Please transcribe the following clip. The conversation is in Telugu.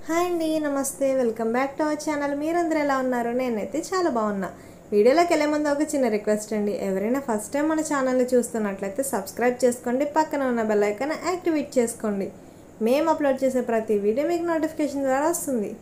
హాయ్ అండి, నమస్తే. Welcome back to our channel. మీరందరూ ఎలా ఉన్నారు? నేనైతే చాలా బాగున్నా. వీడియోలోకి వెళ్ళే ముందు ఒక చిన్న రిక్వెస్ట్ అండి. ఎవరైనా ఫస్ట్ టైం మన ఛానల్ని చూస్తున్నట్లయితే సబ్స్క్రైబ్ చేసుకోండి, పక్కన ఉన్న బెల్ ఐకాన్ యాక్టివేట్ చేసుకోండి. మేము అప్లోడ్ చేసే ప్రతి వీడియో మీకు నోటిఫికేషన్ ద్వారా వస్తుంది.